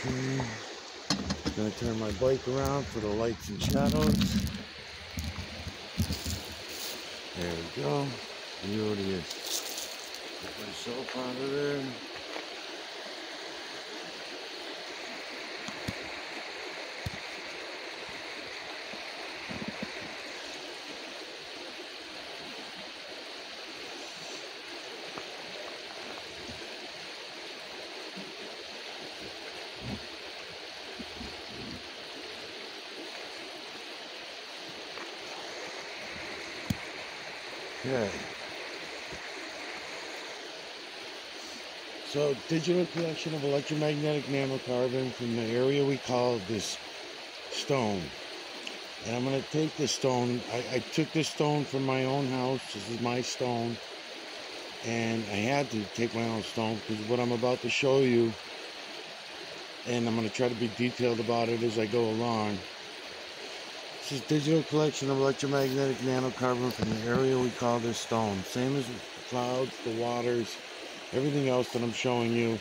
Okay. Gonna turn my bike around for the lights and shadows. There we go. Beauty. Get myself out of there. Okay. So, digital collection of electromagnetic nanocarbon from the area we call this stone. And I'm going to take this stone. I took this stone from my own house. This is my stone. And I had to take my own stone because what I'm about to show you, and I'm going to try to be detailed about it as I go along. This is digital collection of electromagnetic nanocarbon from the area we call this stone. Same as the clouds, the waters, everything else that I'm showing you.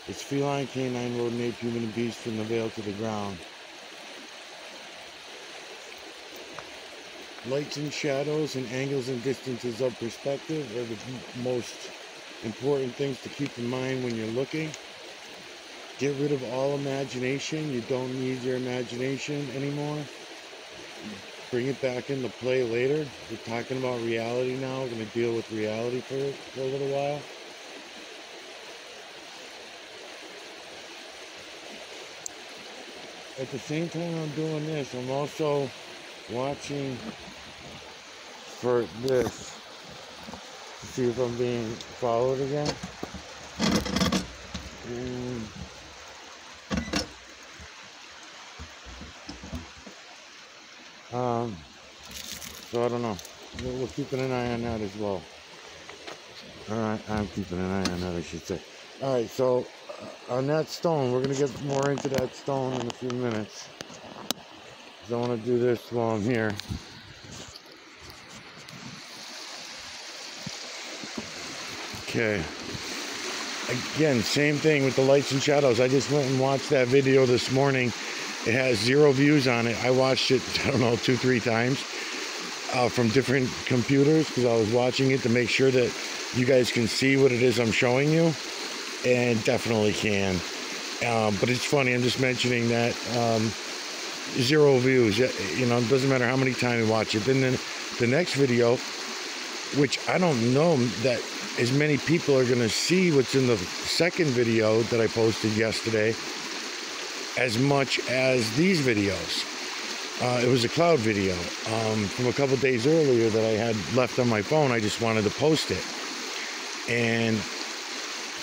It's feline, canine, rodent, ape, human, and beast from the veil to the ground. Lights and shadows and angles and distances of perspective are the most important things to keep in mind when you're looking. Get rid of all imagination. You don't need your imagination anymore. Bring it back into play later. We're talking about reality now. We're going to deal with reality for a little while. At the same time I'm doing this, I'm also watching for this to see if I'm being followed again. So I don't know. We're keeping an eye on that as well. Alright, I'm keeping an eye on that, I should say. Alright, so on that stone, we're going to get more into that stone in a few minutes. Because I want to do this while I'm here. Okay. Again, same thing with the lights and shadows. I just went and watched that video this morning. It has 0 views on it. I watched it, I don't know, 2-3 times from different computers because I was watching it to make sure that you guys can see what it is I'm showing you. And definitely can. But it's funny, I'm just mentioning that 0 views. You know, it doesn't matter how many times you watch it. Then the next video, which I don't know that as many people are going to see what's in the second video that I posted yesterday as much as these videos. It was a cloud video from a couple days earlier that I had left on my phone. I just wanted to post it. And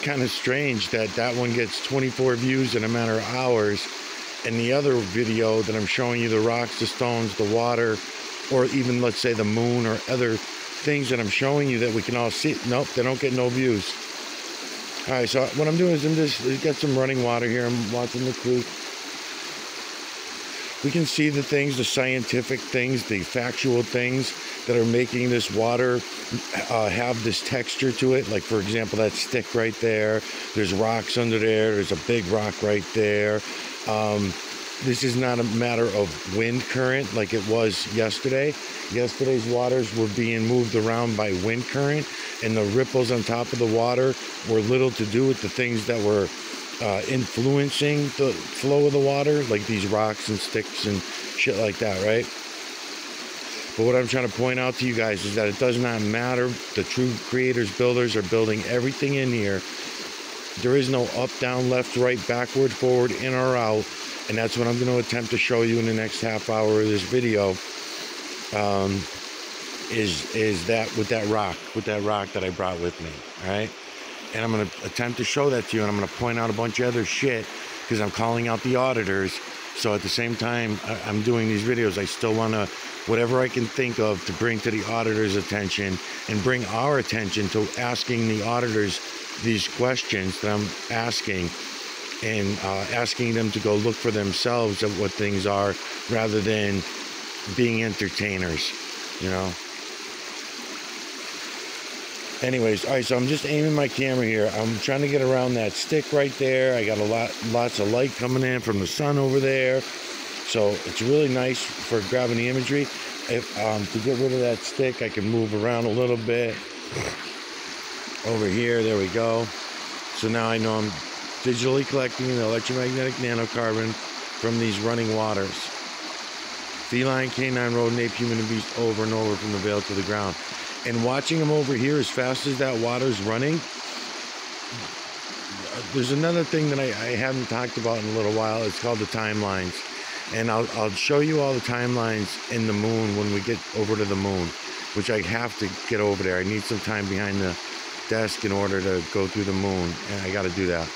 kind of strange that that one gets 24 views in a matter of hours, and the other video that I'm showing you, the rocks, the stones, the water, or even let's say the moon or other things that I'm showing you that we can all see, nope, they don't get no views. All right, so what I'm doing is I'm just got some running water here. I'm watching the creek. We can see the things, the scientific things, the factual things that are making this water have this texture to it. Like, for example, that stick right there. There's rocks under there. There's a big rock right there. This is not a matter of wind current like it was yesterday. Yesterday's waters were being moved around by wind current, and the ripples on top of the water were little to do with the things that were influencing the flow of the water, like these rocks and sticks and shit like that, right? But what I'm trying to point out to you guys is that it does not matter. The true creators, builders are building everything in here. There is no up, down, left, right, backward, forward, in or out. And that's what I'm going to attempt to show you in the next half hour of this video. Is that with that rock that I brought with me, all right? And I'm going to attempt to show that to you, and I'm going to point out a bunch of other shit because I'm calling out the auditors. So at the same time I'm doing these videos, I still want to, whatever I can think of to bring to the auditors' attention and bring our attention to asking the auditors these questions that I'm asking, and asking them to go look for themselves at what things are rather than being entertainers, you know. Anyways, all right, so I'm just aiming my camera here. I'm trying to get around that stick right there. I got lots of light coming in from the sun over there. So it's really nice for grabbing the imagery. If to get rid of that stick, I can move around a little bit. Over here, there we go. So now I know I'm digitally collecting the electromagnetic nanocarbon from these running waters. Feline, canine, rodent, ape, human, and beast over and over from the veil to the ground. And watching them over here as fast as that water's running, there's another thing that I haven't talked about in a little while. It's called the timelines. And I'll show you all the timelines in the moon when we get over to the moon, which I have to get over there. I need some time behind the desk in order to go through the moon, and I got to do that.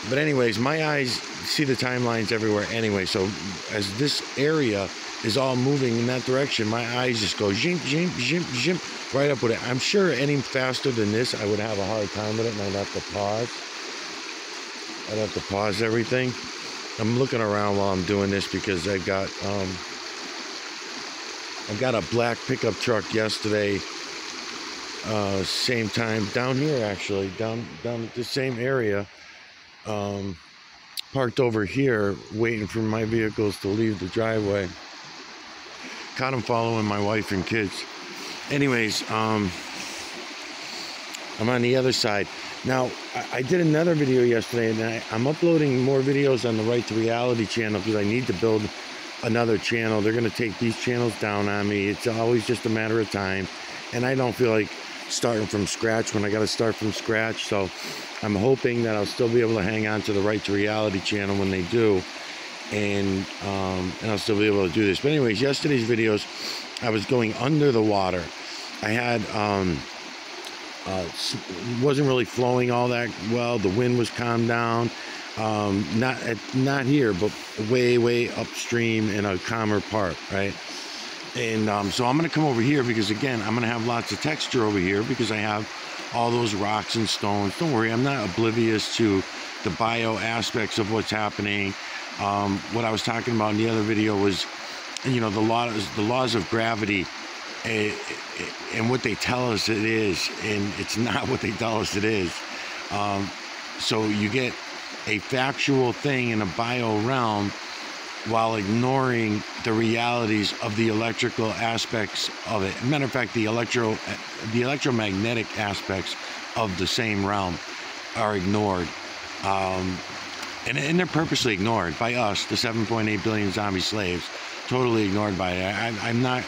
But anyways, my eyes see the timelines everywhere anyway. So as this area is all moving in that direction, my eyes just go zhimp, zhimp, zhimp, zhimp, right up with it. I'm sure any faster than this, I would have a hard time with it, and I'd have to pause. I'd have to pause everything. I'm looking around while I'm doing this because I got a black pickup truck yesterday, same time down here actually, down at the same area. Parked over here waiting for my vehicles to leave the driveway. Caught him following my wife and kids. Anyways, I'm on the other side. Now, I did another video yesterday, and I'm uploading more videos on the Right to Reality channel because I need to build another channel. They're going to take these channels down on me. It's always just a matter of time, and I don't feel like starting from scratch when I got to start from scratch. So I'm hoping that I'll still be able to hang on to the Right to Reality channel when they do, and I'll still be able to do this. But anyways, yesterday's videos, I was going under the water. I had wasn't really flowing all that well. The wind was calmed down. Not here, but way upstream in a calmer part, right? And so I'm going to come over here because, again, I'm going to have lots of texture over here because I have all those rocks and stones. Don't worry, I'm not oblivious to the bio aspects of what's happening. What I was talking about in the other video was, you know, the laws of gravity, and what they tell us it is, and it's not what they tell us it is. So you get a factual thing in a bio realm while ignoring the realities of the electrical aspects of it. Matter of fact, the electromagnetic aspects of the same realm are ignored. And they're purposely ignored by us, the 7.8 billion zombie slaves, totally ignored by it. I'm not,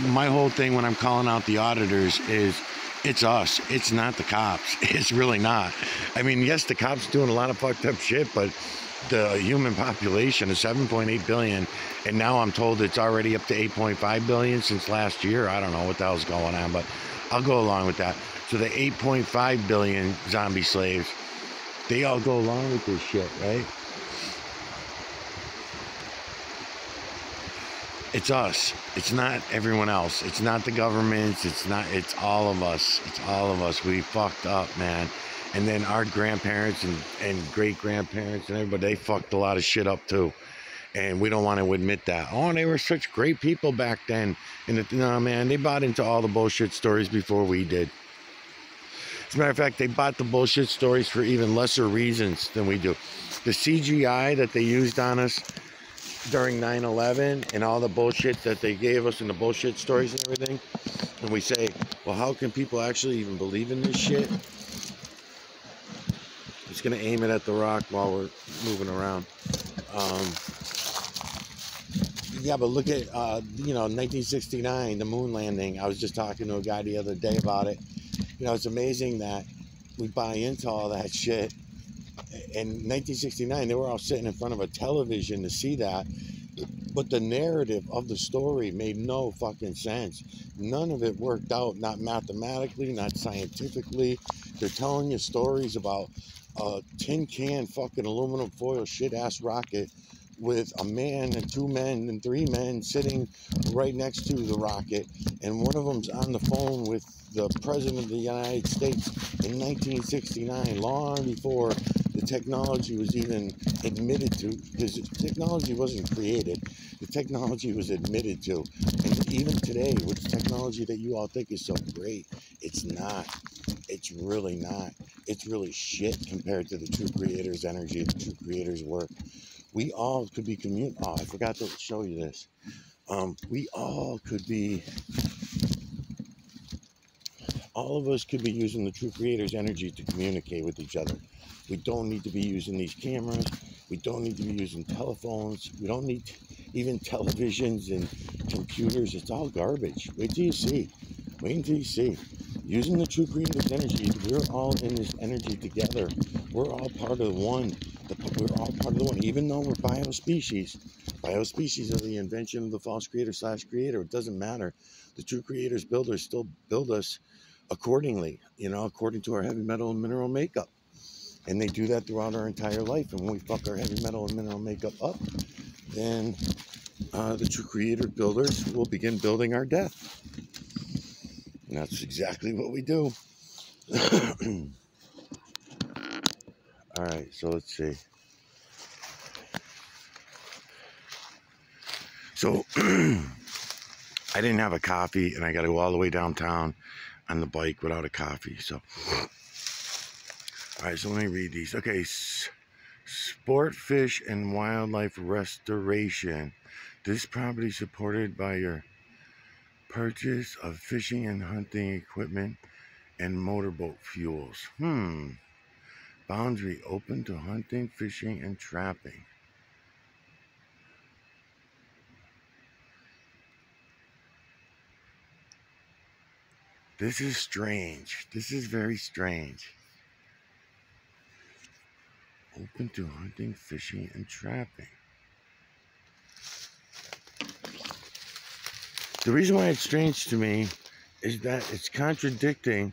my whole thing when I'm calling out the auditors is, it's us. It's not the cops. It's really not. I mean, yes, the cops doing a lot of fucked up shit, but the human population is 7.8 billion, and now I'm told it's already up to 8.5 billion since last year. I don't know what the hell's going on, but I'll go along with that. So the 8.5 billion zombie slaves, they all go along with this shit, right? It's us. It's not everyone else. It's not the governments. It's all of us. It's all of us. We fucked up, man. And then our grandparents and great-grandparents and everybody, they fucked a lot of shit up too. And we don't want to admit that. Oh, they were such great people back then. And no, man, they bought into all the bullshit stories before we did. As a matter of fact, they bought the bullshit stories for even lesser reasons than we do. The CGI that they used on us during 9/11 and all the bullshit that they gave us and the bullshit stories and everything, and we say, well, how can people actually even believe in this shit? Just gonna aim it at the rock while we're moving around. Yeah, but look at 1969, the moon landing. I was just talking to a guy the other day about it. You know, it's amazing that we buy into all that shit. In 1969, they were all sitting in front of a television to see that, but the narrative of the story made no fucking sense. None of it worked out, not mathematically, not scientifically. They're telling you stories about a tin can fucking aluminum foil shit-ass rocket with a man and two men and three men sitting right next to the rocket, and one of them's on the phone with the President of the United States in 1969, long before the the technology was even admitted to, because the technology wasn't created, the technology was admitted to. And even today, with the technology that you all think is so great, it's not. It's really not. It's really shit compared to the true creator's energy, the true creator's work. We all could be oh, I forgot to show you this. We all could be, all of us could be using the true creator's energy to communicate with each other. We don't need to be using these cameras. We don't need to be using telephones. We don't need even televisions and computers. It's all garbage. Wait till you see. Wait until you see. Using the true creator's energy, we're all in this energy together. We're all part of one. We're all part of the one. Even though we're biospecies. Biospecies are the invention of the false creator / creator. It doesn't matter. The true creator's builders still build us accordingly, you know, according to our heavy metal and mineral makeup. And they do that throughout our entire life. And when we fuck our heavy metal and mineral makeup up, then the true creator builders will begin building our death. And that's exactly what we do. All right, so let's see. So I didn't have a coffee, and I got to go all the way downtown on the bike without a coffee. So, all right, so let me read these. Okay, Sport, Fish, and Wildlife Restoration. This property is supported by your purchase of fishing and hunting equipment and motorboat fuels. Boundary open to hunting, fishing, and trapping. This is strange. This is very strange. Open to hunting, fishing, and trapping. The reason why it's strange to me is that it's contradicting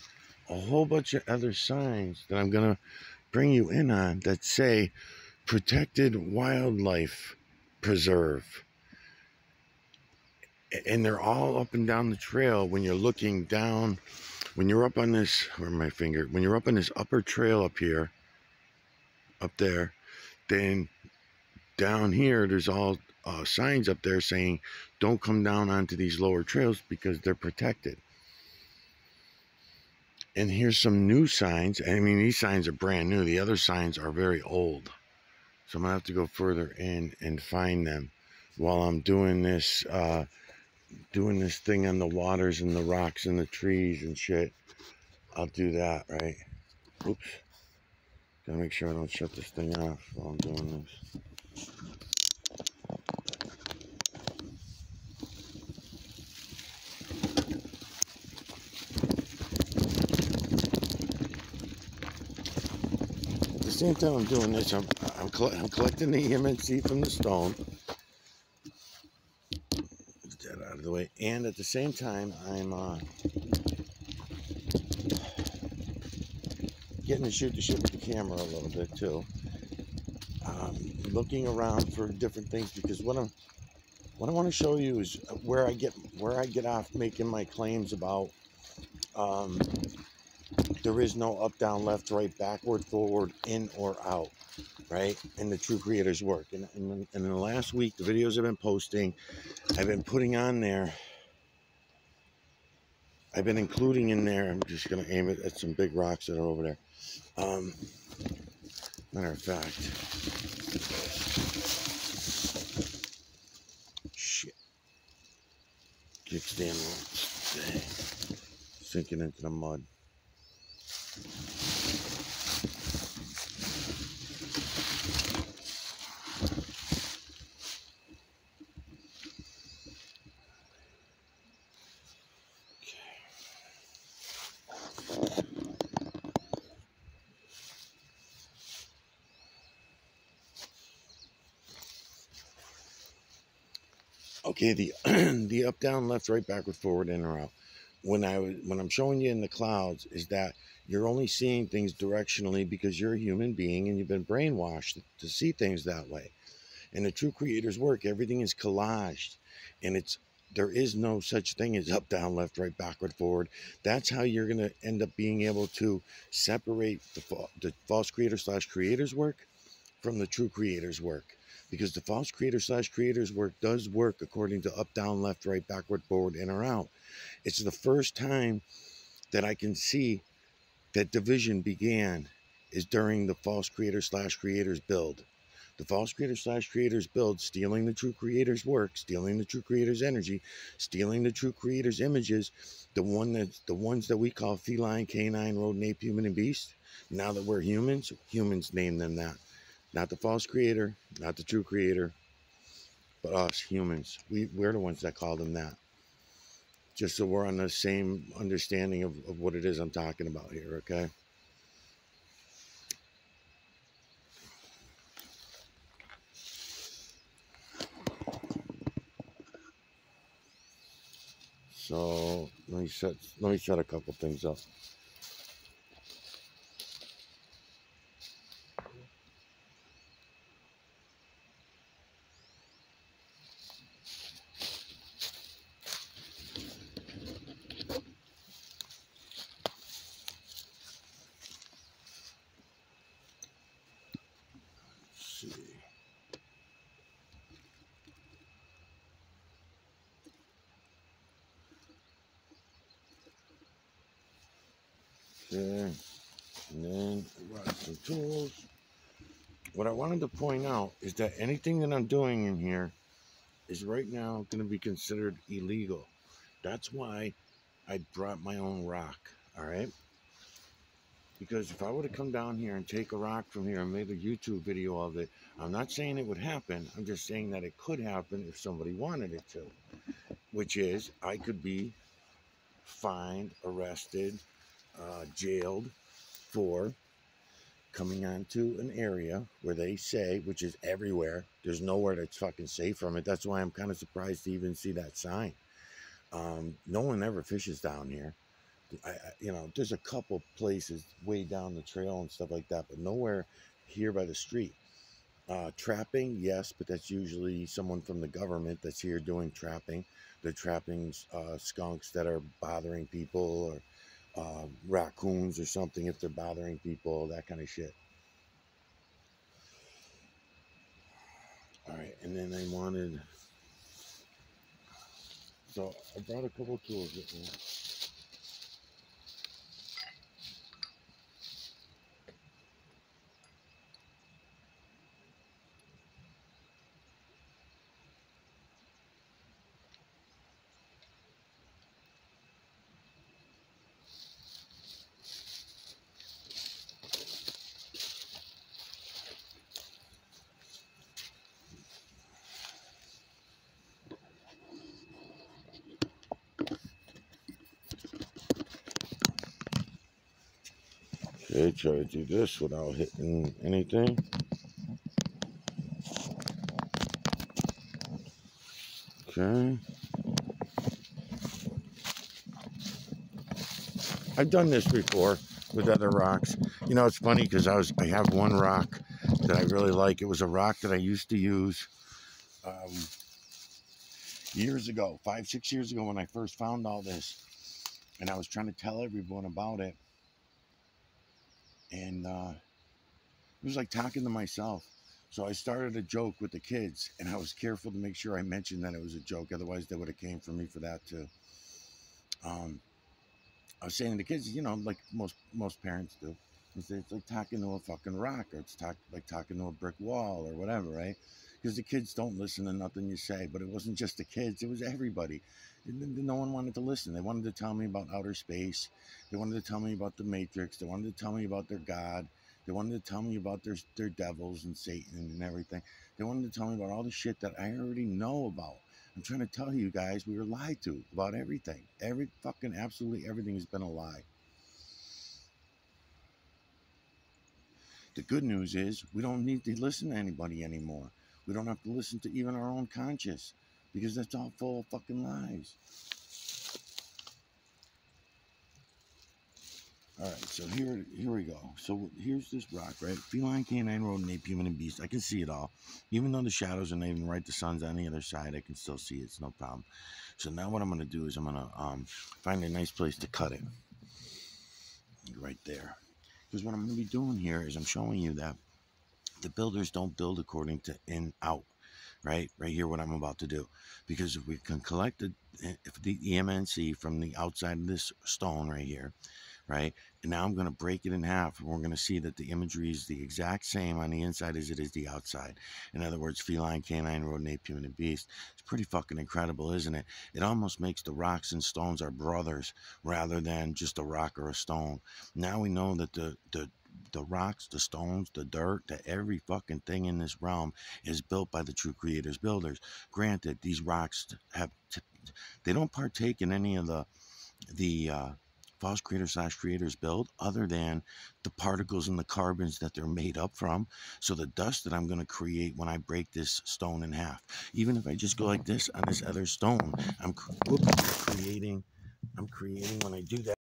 a whole bunch of other signs that I'm going to bring you in on that say protected wildlife preserve. And they're all up and down the trail when you're looking down, when you're up on this, where's my finger? When you're up on this upper trail up here, up there, then down here, there's all signs up there saying, don't come down onto these lower trails because they're protected. And here's some new signs. I mean, these signs are brand new. The other signs are very old. So I'm going to have to go further in and find them while I'm doing this thing on the waters and the rocks and the trees and shit. I'll do that, right? Oops. Gotta make sure I don't shut this thing off while I'm doing this. At the same time I'm doing this, I'm collecting the EMNC from the stone. Get that out of the way. And at the same time, I'm getting to shoot the shit with the camera a little bit too. Looking around for different things, because what I want to show you is where I get off making my claims about there is no up, down, left, right, backward, forward, in or out, right? In the true creator's work. And in the last week, the videos I've been posting, I've been putting on there, I've been including in there, I'm just going to aim it at some big rocks that are over there. Matter of fact, shit, kickstand sinking into the mud. Okay, the up, down, left, right, backward, forward, in or out. When I'm showing you in the clouds, is that you're only seeing things directionally because you're a human being and you've been brainwashed to see things that way. In the true creator's work, everything is collaged, and it's There is no such thing as up, down, left, right, backward, forward. That's how you're going to end up being able to separate the false creator slash creator's work from the true creator's work. Because the false creator slash creator's work does work according to up, down, left, right, backward, forward, in or out. It's the first time that I can see that division began is during the false creator slash creator's build. The false creator slash creator's build, stealing the true creator's work, stealing the true creator's energy, stealing the true creator's images, the ones that we call feline, canine, rodent, ape, human, and beast. Now that we're humans, humans name them that. Not the false creator, not the true creator, but us humans. We're the ones that call them that. Just so we're on the same understanding of what it is I'm talking about here, okay? So let me set a couple things up. Let's see. Okay, and then got some tools. What I wanted to point out is that anything that I'm doing in here is right now going to be considered illegal. That's why I brought my own rock, all right? Because if I would have come down here and take a rock from here and made a YouTube video of it, I'm not saying it would happen. I'm just saying that it could happen if somebody wanted it to, which is I could be fined, arrested, jailed for coming onto an area where they say, which is everywhere, there's nowhere that's fucking safe from it. That's why I'm kind of surprised to even see that sign. No one ever fishes down here. There's a couple places way down the trail and stuff like that, but nowhere here by the street. Trapping, yes, but that's usually someone from the government that's here doing trapping. They're trapping skunks that are bothering people, or raccoons or something if they're bothering people, that kind of shit. All right, and then I wanted, so I brought a couple tools with me. Okay, try to do this without hitting anything. Okay. I've done this before with other rocks. You know, it's funny because I have one rock that I really like. It was a rock that I used to use years ago, 5-6 years ago, when I first found all this, and I was trying to tell everyone about it, and it was like talking to myself. So I started a joke with the kids, and I was careful to make sure I mentioned that it was a joke. Otherwise, they would have came for me for that too. I was saying to the kids, like most parents do, it's like talking to a fucking rock, or it's like talking to a brick wall or whatever, right? Because the kids don't listen to nothing you say. But it wasn't just the kids; it was everybody. No one wanted to listen. They wanted to tell me about outer space. They wanted to tell me about the Matrix. They wanted to tell me about their God. They wanted to tell me about their devils and Satan and everything. They wanted to tell me about all the shit that I already know about. I'm trying to tell you guys, we were lied to about everything. Absolutely everything has been a lie. The good news is we don't need to listen to anybody anymore. We don't have to listen to even our own conscience, because that's all full of fucking lies. All right, so here we go. So here's this rock, right? Feline, canine, rodent, ape, human, and beast. I can see it all. Even though the shadows are not even right, the sun's on the other side, I can still see it. It's no problem. So now what I'm going to do is I'm going to find a nice place to cut it. Right there. Because what I'm going to be doing here is I'm showing you that the builders don't build according to in out. Right here, what I'm about to do, because if we can collect the EMNC from the outside of this stone right here, right, and now I'm going to break it in half, and we're going to see that the imagery is the exact same on the inside as it is the outside. In other words, feline, canine, rodent, ape, human, and beast. It's pretty fucking incredible, isn't it? It almost makes the rocks and stones our brothers rather than just a rock or a stone. Now we know that the rocks, the stones, the dirt, the every fucking thing in this realm is built by the true creators builders. Granted, these rocks they don't partake in any of the false creators build other than the particles and the carbons that they're made up from. So the dust that I'm going to create when I break this stone in half, even if I just go like this on this other stone, I'm creating when I do that.